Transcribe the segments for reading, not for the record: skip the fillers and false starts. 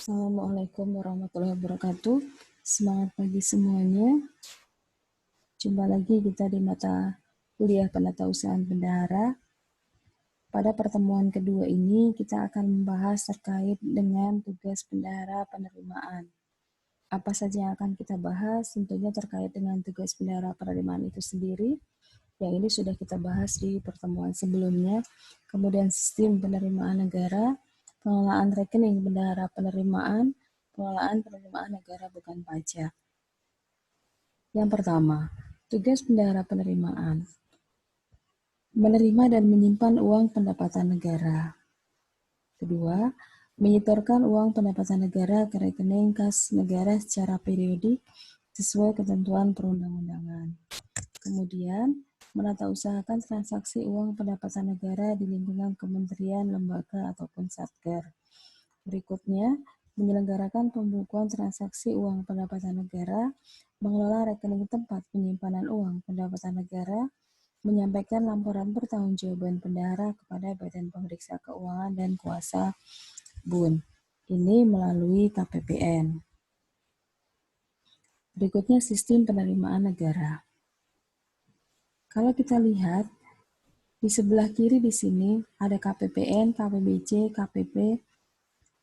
Assalamualaikum warahmatullahi wabarakatuh. Semangat pagi semuanya. Jumpa lagi kita di mata kuliah penatausahaan bendahara. Pada pertemuan kedua ini kita akan membahas terkait dengan tugas bendahara penerimaan. Apa saja yang akan kita bahas? Tentunya terkait dengan tugas bendahara penerimaan itu sendiri. Yang ini sudah kita bahas di pertemuan sebelumnya. Kemudian sistem penerimaan negara, pengelolaan rekening bendahara penerimaan, pengelolaan penerimaan negara bukan pajak. Yang pertama, tugas bendahara penerimaan. Menerima dan menyimpan uang pendapatan negara. Kedua, menyetorkan uang pendapatan negara ke rekening kas negara secara periodik sesuai ketentuan perundang-undangan. Kemudian, menatausahakan transaksi uang pendapatan negara di lingkungan kementerian, lembaga, ataupun satker. Berikutnya, menyelenggarakan pembukuan transaksi uang pendapatan negara, mengelola rekening tempat penyimpanan uang pendapatan negara, menyampaikan laporan pertanggungjawaban bendahara kepada Badan Pemeriksa Keuangan dan kuasa BUN. Ini melalui KPPN. Berikutnya sistem penerimaan negara. Kalau kita lihat di sebelah kiri di sini ada KPPN, KPBC, KPP,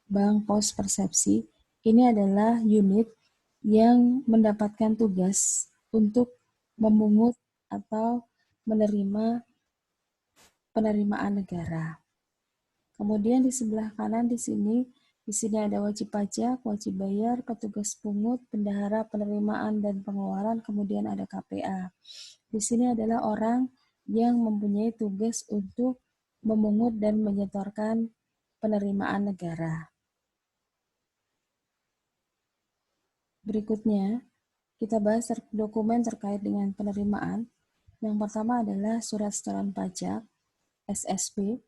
Bank Pos Persepsi. Ini adalah unit yang mendapatkan tugas untuk memungut atau menerima penerimaan negara. Kemudian di sebelah kanan di sini ada wajib pajak, wajib bayar, petugas pungut, bendahara penerimaan dan pengeluaran, kemudian ada KPA. Di sini adalah orang yang mempunyai tugas untuk memungut dan menyetorkan penerimaan negara. Berikutnya, kita bahas dokumen terkait dengan penerimaan. Yang pertama adalah surat setoran pajak, SSP,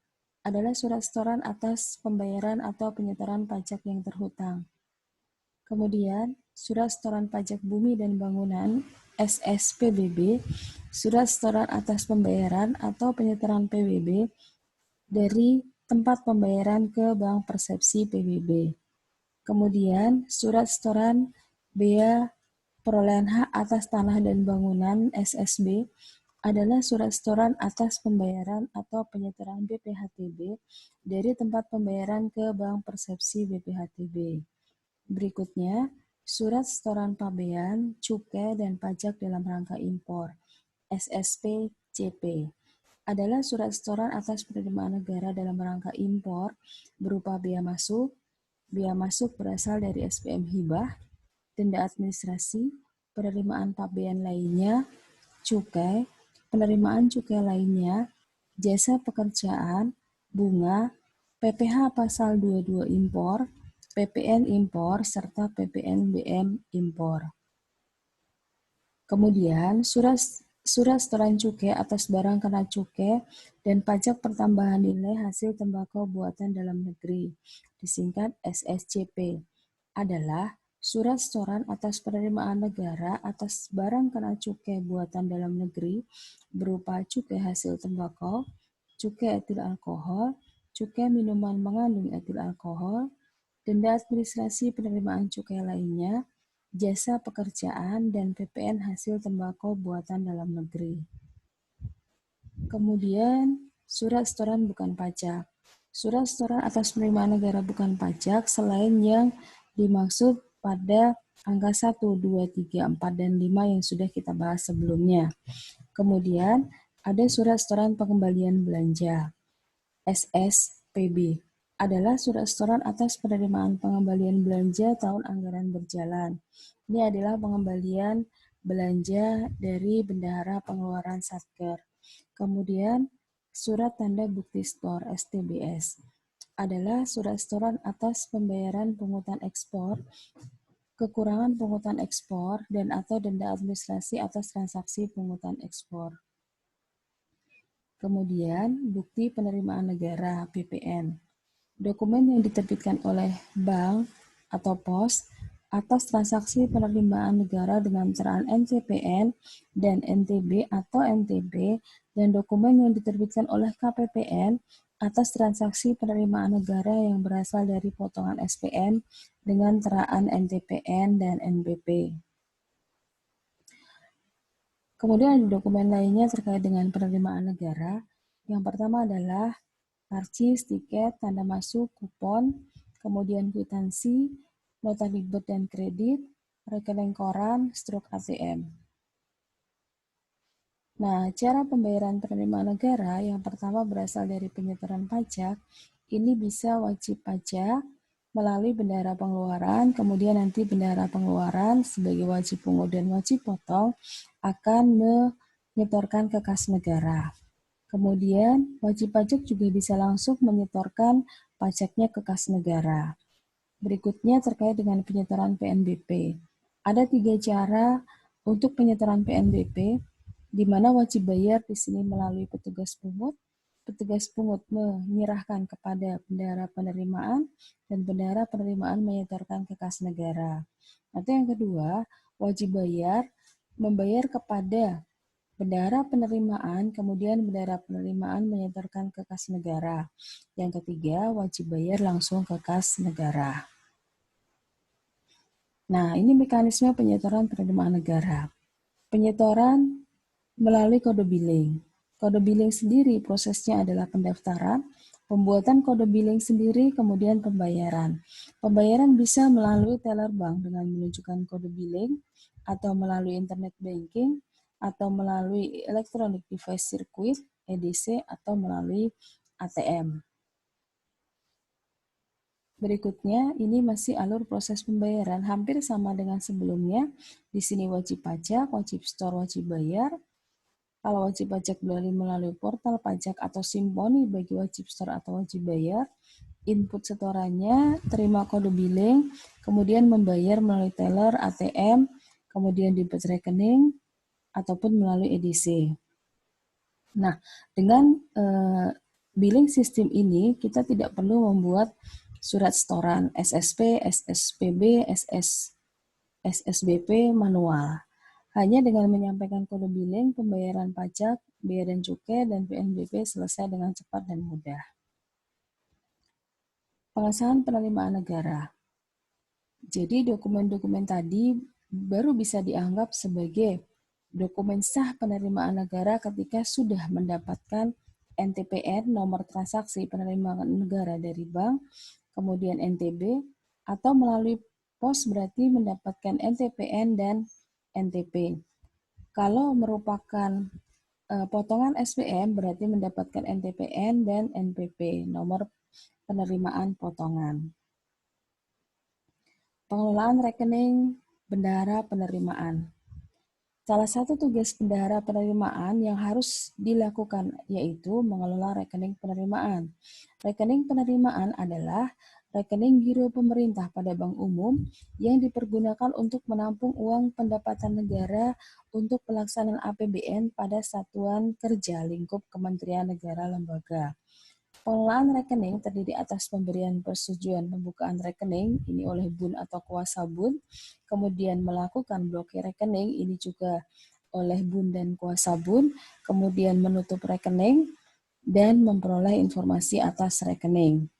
adalah surat setoran atas pembayaran atau penyetoran pajak yang terhutang. Kemudian, surat setoran pajak bumi dan bangunan, SSPBB, surat setoran atas pembayaran atau penyetoran PBB dari tempat pembayaran ke Bank Persepsi PBB. Kemudian, surat setoran bea perolehan hak atas tanah dan bangunan, SSB, adalah surat setoran atas pembayaran atau penyetoran BPHTB dari tempat pembayaran ke Bank Persepsi BPHTB. Berikutnya, surat setoran pabean, cukai, dan pajak dalam rangka impor, SSP-CP, adalah surat setoran atas penerimaan negara dalam rangka impor berupa bea masuk berasal dari SPM hibah, denda administrasi, penerimaan pabean lainnya, cukai, penerimaan cukai lainnya, jasa pekerjaan, bunga, PPh pasal 22 impor, PPN impor, serta PPN BM impor. Kemudian, surat setoran cukai atas barang kena cukai dan pajak pertambahan nilai hasil tembakau buatan dalam negeri, disingkat SSCP, adalah surat setoran atas penerimaan negara atas barang kena cukai buatan dalam negeri berupa cukai hasil tembakau, cukai etil alkohol, cukai minuman mengandung etil alkohol, denda administrasi penerimaan cukai lainnya, jasa pekerjaan, dan PPN hasil tembakau buatan dalam negeri. Kemudian, surat setoran bukan pajak. Surat setoran atas penerimaan negara bukan pajak selain yang dimaksud pada angka 1, 2, 3, 4, dan 5 yang sudah kita bahas sebelumnya. Kemudian, ada surat setoran pengembalian belanja, SSPB, adalah surat setoran atas penerimaan pengembalian belanja tahun anggaran berjalan. Ini adalah pengembalian belanja dari bendahara pengeluaran satker. Kemudian, surat tanda bukti setor, STBS, adalah surat setoran atas pembayaran pungutan ekspor, kekurangan pungutan ekspor, dan atau denda administrasi atas transaksi pungutan ekspor. Kemudian, bukti penerimaan negara, PPN. Dokumen yang diterbitkan oleh bank atau pos atas transaksi penerimaan negara dengan pencerahan NCPN dan NTB atau NTB, dan dokumen yang diterbitkan oleh KPPN atas transaksi penerimaan negara yang berasal dari potongan SPM dengan teraan NTPN dan NBP. Kemudian dokumen lainnya terkait dengan penerimaan negara. Yang pertama adalah karcis, tiket, tanda masuk, kupon, kemudian kwitansi, nota debit dan kredit, rekening koran, struk ATM. Nah, cara pembayaran penerimaan negara yang pertama berasal dari penyetoran pajak, ini bisa wajib pajak melalui bendahara pengeluaran, kemudian nanti bendahara pengeluaran sebagai wajib pungut dan wajib potong akan menyetorkan ke kas negara. Kemudian, wajib pajak juga bisa langsung menyetorkan pajaknya ke kas negara. Berikutnya terkait dengan penyetoran PNBP. Ada 3 cara untuk penyetoran PNBP, di mana wajib bayar di sini melalui petugas pungut. Petugas pungut menyerahkan kepada bendahara penerimaan, dan bendahara penerimaan menyetorkan ke kas negara. Atau yang kedua, wajib bayar membayar kepada bendahara penerimaan, kemudian bendahara penerimaan menyetorkan ke kas negara. Yang ketiga, wajib bayar langsung ke kas negara. Nah, ini mekanisme penyetoran penerimaan negara. Penyetoran melalui kode billing. Kode billing sendiri prosesnya adalah pendaftaran, pembuatan kode billing sendiri, kemudian pembayaran. Pembayaran bisa melalui teller bank dengan menunjukkan kode billing, atau melalui internet banking, atau melalui electronic device circuit, EDC, atau melalui ATM. Berikutnya, ini masih alur proses pembayaran hampir sama dengan sebelumnya. Di sini wajib pajak, wajib store, wajib bayar. Kalau wajib pajak melalui portal pajak atau simponi bagi wajib store atau wajib bayar, input setorannya, terima kode billing, kemudian membayar melalui teller, ATM, kemudian debit rekening, ataupun melalui EDC. Nah, dengan billing system ini, kita tidak perlu membuat surat setoran SSP, SSPB, SSBP manual. Hanya dengan menyampaikan kode billing, pembayaran pajak, bea dan cukai, dan PNBP selesai dengan cepat dan mudah. Pengesahan penerimaan negara. Jadi dokumen-dokumen tadi baru bisa dianggap sebagai dokumen sah penerimaan negara ketika sudah mendapatkan NTPN, nomor transaksi penerimaan negara dari bank, kemudian NTB, atau melalui pos berarti mendapatkan NTPN dan NTP. Kalau merupakan potongan SPM berarti mendapatkan NTPN dan NPP, nomor penerimaan potongan. Pengelolaan rekening bendahara penerimaan. Salah satu tugas bendahara penerimaan yang harus dilakukan yaitu mengelola rekening penerimaan. Rekening penerimaan adalah rekening giro pemerintah pada bank umum yang dipergunakan untuk menampung uang pendapatan negara untuk pelaksanaan APBN pada satuan kerja lingkup Kementerian Negara Lembaga. Pengelolaan rekening terdiri atas pemberian persetujuan pembukaan rekening, ini oleh BUN atau kuasa BUN, kemudian melakukan blokir rekening, ini juga oleh BUN dan kuasa BUN, kemudian menutup rekening, dan memperoleh informasi atas rekening.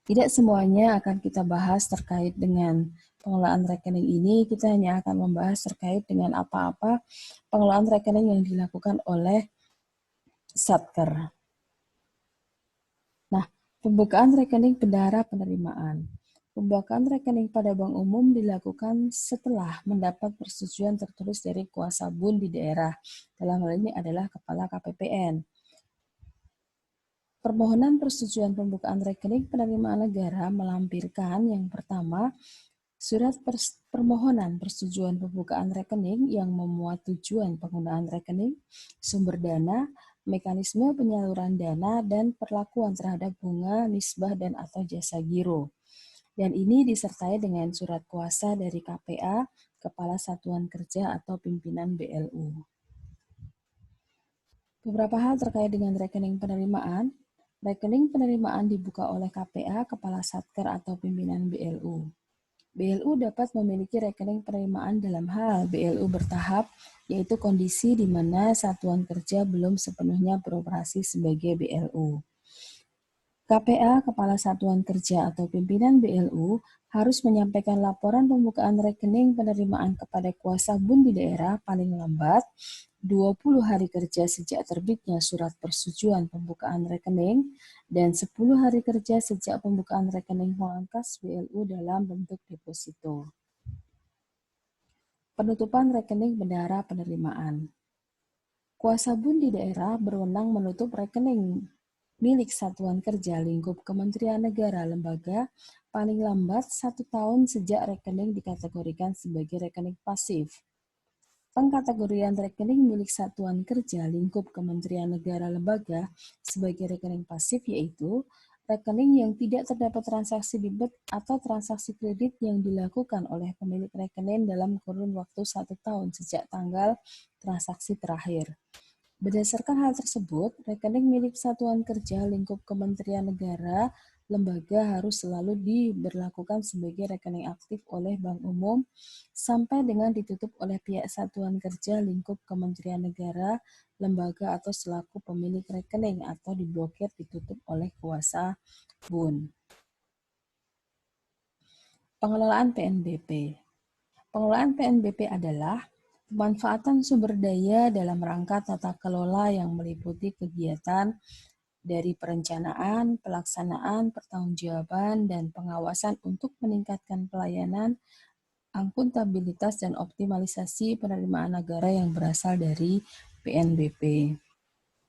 Tidak semuanya akan kita bahas terkait dengan pengelolaan rekening ini, kita hanya akan membahas terkait dengan apa-apa pengelolaan rekening yang dilakukan oleh Satker. Nah, pembukaan rekening bendahara penerimaan. Pembukaan rekening pada bank umum dilakukan setelah mendapat persetujuan tertulis dari kuasa BUN di daerah. Dalam hal ini adalah Kepala KPPN. Permohonan persetujuan pembukaan rekening penerimaan negara melampirkan yang pertama, surat permohonan persetujuan pembukaan rekening yang memuat tujuan penggunaan rekening, sumber dana, mekanisme penyaluran dana, dan perlakuan terhadap bunga, nisbah, dan atau jasa giro. Dan ini disertai dengan surat kuasa dari KPA, Kepala Satuan Kerja atau pimpinan BLU. Beberapa hal terkait dengan rekening penerimaan. Rekening penerimaan dibuka oleh KPA, Kepala Satker atau pimpinan BLU. BLU dapat memiliki rekening penerimaan dalam hal BLU bertahap, yaitu kondisi di mana satuan kerja belum sepenuhnya beroperasi sebagai BLU. KPA, Kepala Satuan Kerja atau pimpinan BLU, harus menyampaikan laporan pembukaan rekening penerimaan kepada kuasa BUN di daerah paling lambat 20 hari kerja sejak terbitnya surat persetujuan pembukaan rekening dan 10 hari kerja sejak pembukaan rekening pangkas BLU dalam bentuk deposito. Penutupan rekening bendahara penerimaan. Kuasa BUN di daerah berwenang menutup rekening milik Satuan Kerja lingkup Kementerian Negara Lembaga paling lambat 1 tahun sejak rekening dikategorikan sebagai rekening pasif. Pengkategorian rekening milik Satuan Kerja lingkup Kementerian Negara Lembaga sebagai rekening pasif yaitu rekening yang tidak terdapat transaksi debit atau transaksi kredit yang dilakukan oleh pemilik rekening dalam kurun waktu 1 tahun sejak tanggal transaksi terakhir. Berdasarkan hal tersebut, rekening milik Satuan Kerja lingkup Kementerian Negara Lembaga harus selalu diberlakukan sebagai rekening aktif oleh Bank Umum sampai dengan ditutup oleh pihak Satuan Kerja lingkup Kementerian Negara Lembaga atau selaku pemilik rekening atau diblokir ditutup oleh kuasa BUN. Pengelolaan PNBP. Pengelolaan PNBP adalah pemanfaatan sumber daya dalam rangka tata kelola yang meliputi kegiatan dari perencanaan, pelaksanaan, pertanggungjawaban, dan pengawasan untuk meningkatkan pelayanan, akuntabilitas, dan optimalisasi penerimaan negara yang berasal dari PNBP.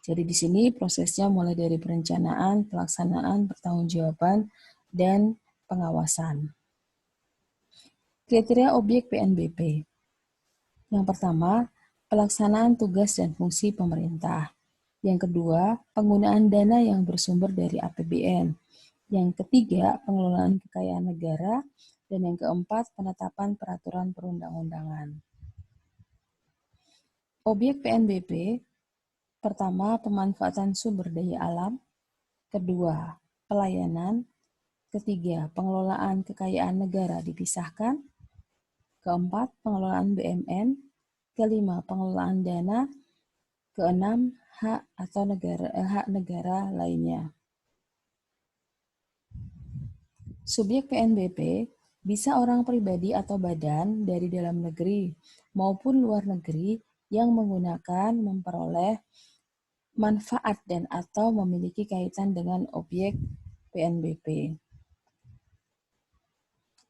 Jadi di sini prosesnya mulai dari perencanaan, pelaksanaan, pertanggungjawaban, dan pengawasan. Kriteria objek PNBP. Yang pertama, pelaksanaan tugas dan fungsi pemerintah. Yang kedua, penggunaan dana yang bersumber dari APBN. Yang ketiga, pengelolaan kekayaan negara. Dan yang keempat, penetapan peraturan perundang-undangan. Objek PNBP, pertama, pemanfaatan sumber daya alam. Kedua, pelayanan. Ketiga, pengelolaan kekayaan negara dipisahkan. Keempat, pengelolaan BUMN. Kelima, pengelolaan dana. Keenam, hak negara lainnya. Subjek PNBP bisa orang pribadi atau badan dari dalam negeri maupun luar negeri yang menggunakan, memperoleh manfaat dan atau memiliki kaitan dengan objek PNBP.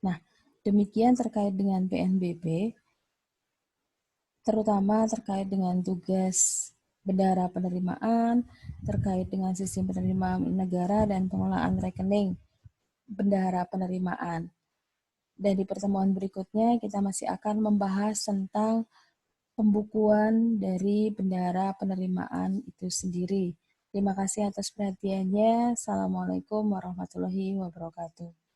Nah, demikian terkait dengan PNBP, terutama terkait dengan tugas bendahara penerimaan, terkait dengan sistem penerimaan negara dan pengelolaan rekening bendahara penerimaan. Dan di pertemuan berikutnya kita masih akan membahas tentang pembukuan dari bendahara penerimaan itu sendiri. Terima kasih atas perhatiannya. Assalamualaikum warahmatullahi wabarakatuh.